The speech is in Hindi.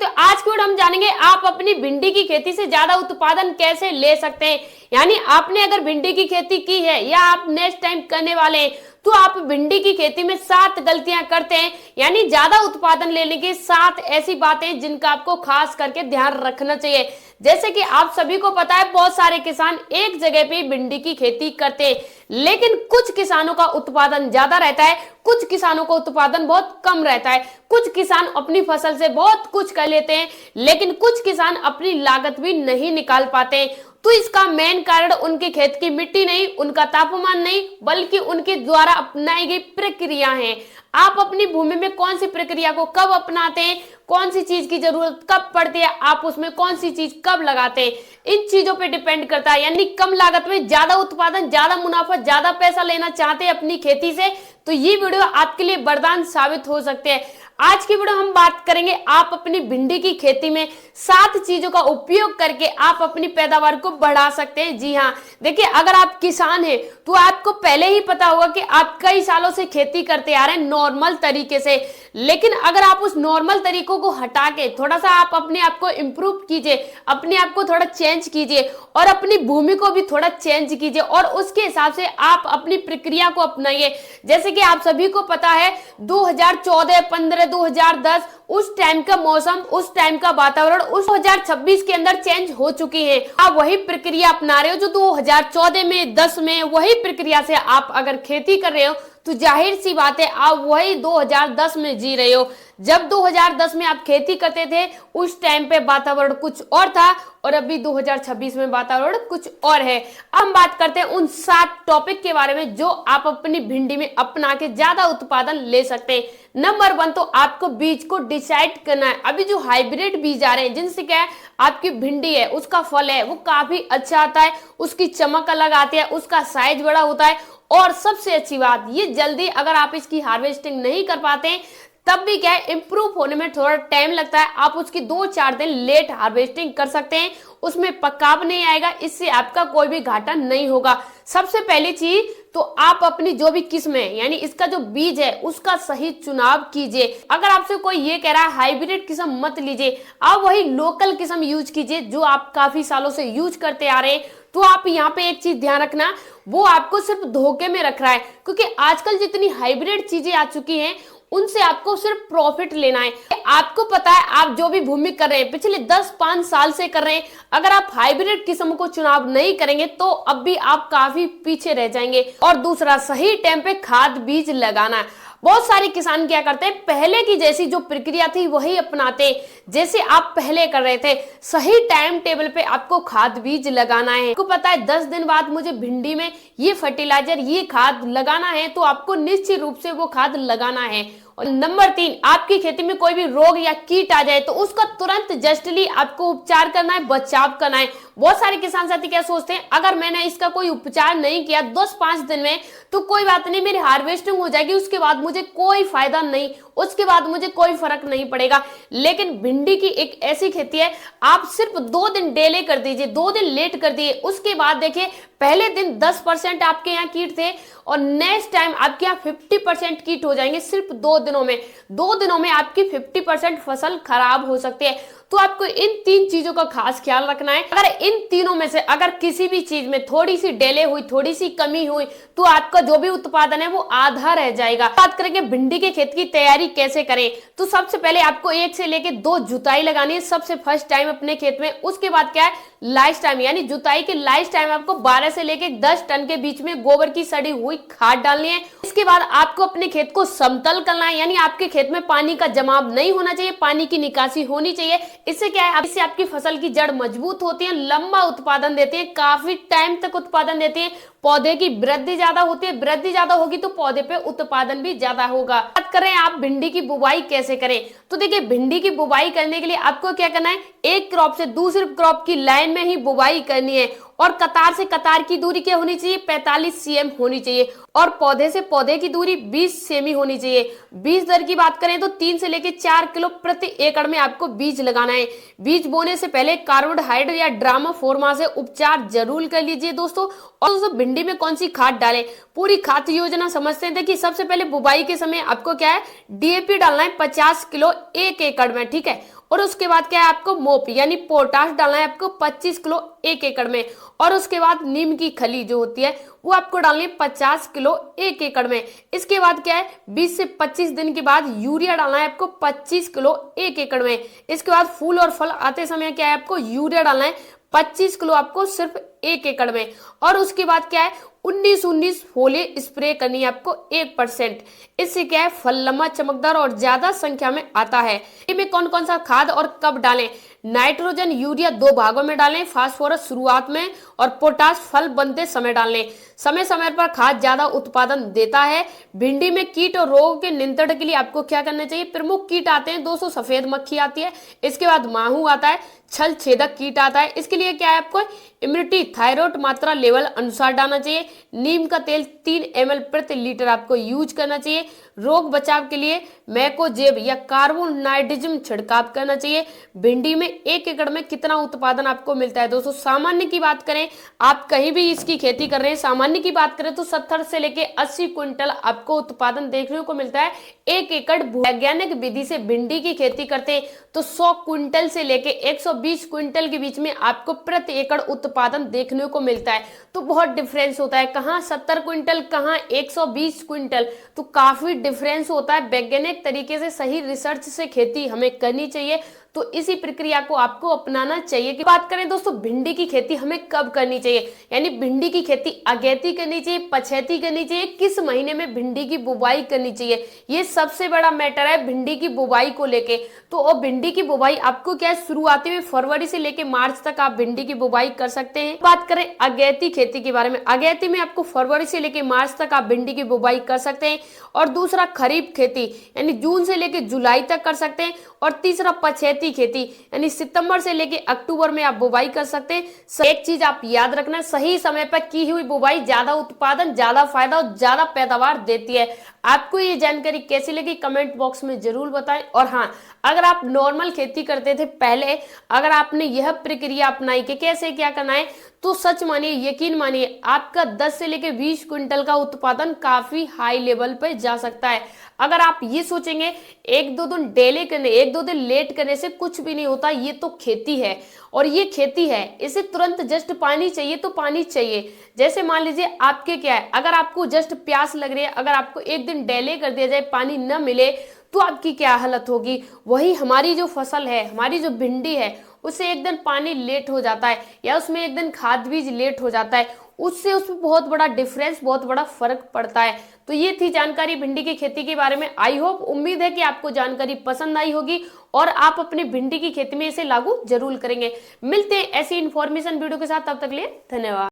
आज की वीडियो हम जानेंगे आप अपनी भिंडी की खेती से ज्यादा उत्पादन कैसे ले सकते हैं। यानी आपने अगर भिंडी की खेती की है या आप नेक्स्ट टाइम करने वाले हैं तो आप भिंडी की खेती में 7 गलतियां करते हैं। यानी ज्यादा उत्पादन लेने की 7 ऐसी बातें जिनका आपको खास करके ध्यान रखना चाहिए। जैसे कि आप सभी को पता है बहुत सारे किसान एक जगह पे भिंडी की खेती करते हैं, लेकिन कुछ किसानों का उत्पादन ज्यादा रहता है, कुछ किसानों का उत्पादन बहुत कम रहता है। कुछ किसान अपनी फसल से बहुत कुछ कर लेते हैं, लेकिन कुछ किसान अपनी लागत भी नहीं निकाल पाते। तो इसका मेन कारण उनके खेत की मिट्टी नहीं, उनका तापमान नहीं, बल्कि उनके द्वारा अपनाई गई प्रक्रिया है। आप अपनी भूमि में कौन सी प्रक्रिया को कब अपनाते हैं, कौन सी चीज की जरूरत कब पड़ती है, आप उसमें कौन सी चीज कब लगाते हैं, इन चीजों पे डिपेंड करता है। यानी कम लागत में ज्यादा उत्पादन, ज्यादा मुनाफा, ज्यादा पैसा लेना चाहते हैं अपनी खेती से, तो ये वीडियो आपके लिए वरदान साबित हो सकते हैं। आज की वीडियो हम बात करेंगे आप अपनी भिंडी की खेती में 7 चीजों का उपयोग करके आप अपनी पैदावार को बढ़ा सकते हैं। जी हाँ, देखिए अगर आप किसान हैं तो आपको पहले ही पता होगा कि आप कई सालों से खेती करते आ रहे हैं नॉर्मल तरीके से, लेकिन अगर आप उस नॉर्मल तरीकों को हटा के थोड़ा सा आप अपने आप को इम्प्रूव कीजिए, अपने आप को थोड़ा चेंज कीजिए और अपनी भूमि को भी थोड़ा चेंज कीजिए और उसके हिसाब से आप अपनी प्रक्रिया को अपनाइए। जैसे कि आप सभी को पता है 2014, 15, 2010 उस टाइम का मौसम, उस टाइम का वातावरण उस 2026 के अंदर चेंज हो चुकी है। आप वही प्रक्रिया अपना रहे हो जो 2014 में, 10 में, वही प्रक्रिया से आप अगर खेती कर रहे हो तो जाहिर सी बात है आप वही 2010 में जी रहे हो। जब 2010 में आप खेती करते थे उस टाइम पे वातावरण कुछ और था और अभी 2026 में वातावरण कुछ और है। अब हम बात करते हैं उन 7 टॉपिक के बारे में जो आप अपनी भिंडी में अपना के ज्यादा उत्पादन ले सकते हैं। नंबर 1 तो आपको बीज को डिसाइड करना है। अभी जो हाइब्रिड बीज आ रहे हैं जिनसे क्या है आपकी भिंडी है, उसका फल है वो काफी अच्छा आता है, उसकी चमक अलग आती है, उसका साइज बड़ा होता है और सबसे अच्छी बात ये जल्दी अगर आप इसकी हार्वेस्टिंग नहीं कर पाते तब भी क्या है इंप्रूव होने में थोड़ा टाइम लगता है। आप उसकी 2-4 दिन लेट हार्वेस्टिंग कर सकते हैं, उसमें पकाव नहीं आएगा, इससे आपका कोई भी घाटा नहीं होगा। सबसे पहली चीज तो आप अपनी जो भी किस्म है यानी इसका जो बीज है उसका सही चुनाव कीजिए। अगर आपसे कोई ये कह रहा है हाइब्रिड किस्म मत लीजिए, आप वही लोकल किस्म यूज कीजिए जो आप काफी सालों से यूज करते आ रहे हैं। तो आप यहाँ पे एक चीज ध्यान रखना, वो आपको सिर्फ धोखे में रख रहा है, क्योंकि आजकल जितनी हाइब्रिड चीजें आ चुकी हैं उनसे आपको सिर्फ प्रॉफिट लेना है। आपको पता है आप जो भी भूमि कर रहे हैं पिछले 10-5 साल से कर रहे हैं, अगर आप हाइब्रिड किस्म को चुनाव नहीं करेंगे तो अब भी आप काफी पीछे रह जाएंगे। और दूसरा सही टाइम पे खाद बीज लगाना। बहुत सारे किसान क्या करते हैं पहले की जैसी जो प्रक्रिया थी वही अपनाते जैसे आप पहले कर रहे थे। सही टाइम टेबल पे आपको खाद बीज लगाना है। आपको पता है 10 दिन बाद मुझे भिंडी में ये फर्टिलाइजर, ये खाद लगाना है, तो आपको निश्चित रूप से वो खाद लगाना है। और नंबर 3 आपकी खेती में कोई भी रोग या कीट आ जाए तो उसका तुरंत जस्टली आपको उपचार करना है, बचाव करना है। बहुत सारे किसान साथी क्या सोचते हैं अगर मैंने इसका कोई उपचार नहीं किया 10-5 दिन में तो कोई बात नहीं, मेरी हार्वेस्टिंग हो जाएगी, उसके बाद मुझे कोई फायदा नहीं, उसके बाद मुझे कोई फर्क नहीं पड़ेगा। लेकिन भिंडी की एक ऐसी खेती है आप सिर्फ 2 दिन डिले कर दीजिए, 2 दिन लेट कर दिए, उसके बाद देखिए पहले दिन 10% आपके यहाँ कीट थे और नेक्स्ट टाइम आपके यहाँ 50% कीट हो जाएंगे सिर्फ 2 दिनों में। 2 दिनों में आपकी 50% फसल खराब हो सकती है। तो आपको इन 3 चीजों का खास ख्याल रखना है। अगर इन तीनों में से अगर किसी भी चीज में थोड़ी सी डिले हुई, थोड़ी सी कमी हुई तो आपका जो भी उत्पादन है वो आधा रह जाएगा। बात करेंगे भिंडी के खेत की तैयारी कैसे करें, तो सबसे पहले आपको 1 से लेके 2 जुताई लगानी है सबसे फर्स्ट टाइम अपने खेत में। उसके बाद क्या है लाइफ टाइम, यानी जुताई के लाइफ टाइम आपको 12 से लेके 10 टन के बीच में गोबर की सड़ी हुई खाद डालनी है। इसके बाद आपको अपने खेत को समतल करना है, यानी आपके खेत में पानी का जमाव नहीं होना चाहिए, पानी की निकासी होनी चाहिए। इससे क्या है इससे आपकी फसल की जड़ मजबूत होती है, लंबा उत्पादन देती है, काफी टाइम तक उत्पादन देती है, पौधे की वृद्धि ज्यादा होती है, वृद्धि ज्यादा होगी तो पौधे पे उत्पादन भी ज्यादा होगा। बात करें आप भिंडी की बुवाई कैसे करें, तो देखिए भिंडी की बुवाई करने के लिए आपको क्या करना है, एक क्रॉप से दूसरे क्रॉप की लाइन में ही बुवाई करनी है और कतार से कतार की दूरी क्या होनी चाहिए 45 cm होनी चाहिए और पौधे से पौधे की दूरी 20 सेमी होनी चाहिए। बीज दर की बात करें तो 3 से लेकर 4 किलो प्रति एकड़ में आपको बीज लगाना है। बीज बोने से पहले कार्बन हाइड्र या ड्रामाफोर्मा से उपचार जरूर कर लीजिए दोस्तों। और दोस्तों भिंडी में कौन सी खाद डालें, पूरी खाद योजना समझते हैं। देखिए सबसे पहले बुवाई के समय आपको क्या है डीएपी डालना है 50 किलो 1 एकड़ में, ठीक है। और उसके बाद क्या है आपको मोप यानी पोटाश डालना है आपको 25 किलो 1 एकड़ में। और उसके बाद नीम की खली जो होती है वो आपको डालनी है 50 किलो 1 एकड़ में। इसके बाद क्या है 20 से 25 दिन के बाद यूरिया डालना है आपको 25 किलो 1 एकड़ में। इसके बाद फूल और फल आते समय क्या है आपको यूरिया डालना है 25 किलो आपको सिर्फ 1 एकड़ में। और उसके बाद क्या है 19-19 फोलियर स्प्रे करनी है आपको 1%। इससे क्या है फल लंबा चमकदार और ज्यादा संख्या में आता है। इनमें कौन कौन सा खाद और कब डालें? नाइट्रोजन यूरिया 2 भागों में डालें, फास्फोरस शुरुआत में और पोटाश फल बनते समय डालें। समय समय पर खाद ज्यादा उत्पादन देता है। भिंडी में कीट और रोगों के नियंत्रण के लिए आपको क्या करना चाहिए? प्रमुख कीट आते हैं 200 सफेद मक्खी आती है, इसके बाद माहू आता है, छल छेदक कीट आता है। इसके लिए क्या है आपको इम्यूनिटी थायराइड मात्रा लेवल अनुसार डालना चाहिए। नीम का तेल 3 ml प्रति लीटर आपको यूज करना चाहिए। रोग बचाव के लिए मैकोजेब या कार्बोनाइडिज्म छिड़काव करना चाहिए। भिंडी में 1 एकड़ में कितना उत्पादन आपको मिलता है? दोस्तों सामान्य की बात करें, आप कहीं भी इसकी खेती कर रहे हैं, सामान्य की बात करें तो 70 से लेके 80 क्विंटल आपको उत्पादन देखने को मिलता है 1 एकड़। वैज्ञानिक विधि से भिंडी की खेती करते हैं तो 100 क्विंटल से लेके 120 क्विंटल के बीच में आपको प्रति एकड़ उत्पादन देखने को मिलता है। तो बहुत डिफरेंस होता है, कहाँ 70 क्विंटल, कहाँ 120 क्विंटल, तो काफी डिफरेंस होता है। वैज्ञानिक तरीके से सही रिसर्च से खेती हमें करनी चाहिए, तो इसी प्रक्रिया को आपको अपनाना चाहिए। कि बात करें दोस्तों भिंडी की खेती हमें कब करनी चाहिए, यानी भिंडी की खेती अगेती करनी चाहिए, पछेती करनी चाहिए, किस महीने में भिंडी की बुवाई करनी चाहिए, ये सबसे बड़ा मैटर है भिंडी की बुवाई को लेके। तो भिंडी की बुवाई आपको क्या है शुरुआती में फरवरी से लेके मार्च तक आप भिंडी की बुवाई कर सकते हैं। बात करें अगेती खेती के बारे में, अगेती में आपको फरवरी से लेके मार्च तक आप भिंडी की बुवाई कर सकते हैं। और दूसरा खरीफ खेती यानी जून से लेके जुलाई तक कर सकते हैं। और तीसरा पछेती खेती यानी सितंबर से लेके अक्टूबर में आप बुवाई कर सकते हैं। एक चीज आप याद रखना, सही समय पर की हुई बुवाई ज्यादा उत्पादन, ज्यादा फायदा और ज्यादा पैदावार देती है। आपको ये जानकारी कैसी लगी कमेंट बॉक्स में जरूर बताएं। और हाँ, अगर आप नॉर्मल खेती करते थे पहले, अगर आपने यह प्रक्रिया अपनाई कि कैसे क्या करना है, तो सच मानिए, यकीन मानिए, आपका 10 से लेके 20 क्विंटल का उत्पादन काफी हाई लेवल पे जा सकता है। अगर आप ये सोचेंगे 1-2 दिन डिले करने, 1-2 दिन लेट करने से कुछ भी नहीं होता। ये तो खेती है और ये खेती है, इसे तुरंत जस्ट पानी चाहिए तो पानी चाहिए। जैसे मान लीजिए आपके क्या है, अगर आपको जस्ट प्यास लग रही है, अगर आपको 1 दिन डिले कर दिया जाए, पानी न मिले, तो आपकी क्या हालत होगी? वही हमारी जो फसल है, हमारी जो भिंडी है, उसे 1 दिन पानी लेट हो जाता है या उसमें 1 दिन खाद बीज लेट हो जाता है, उससे उसमें बहुत बड़ा डिफरेंस, बहुत बड़ा फर्क पड़ता है। तो ये थी जानकारी भिंडी की खेती के बारे में। आई होप, उम्मीद है कि आपको जानकारी पसंद आई होगी और आप अपनी भिंडी की खेती में इसे लागू जरूर करेंगे। मिलते हैं ऐसी इन्फॉर्मेशन वीडियो के साथ, तब तक के लिए धन्यवाद।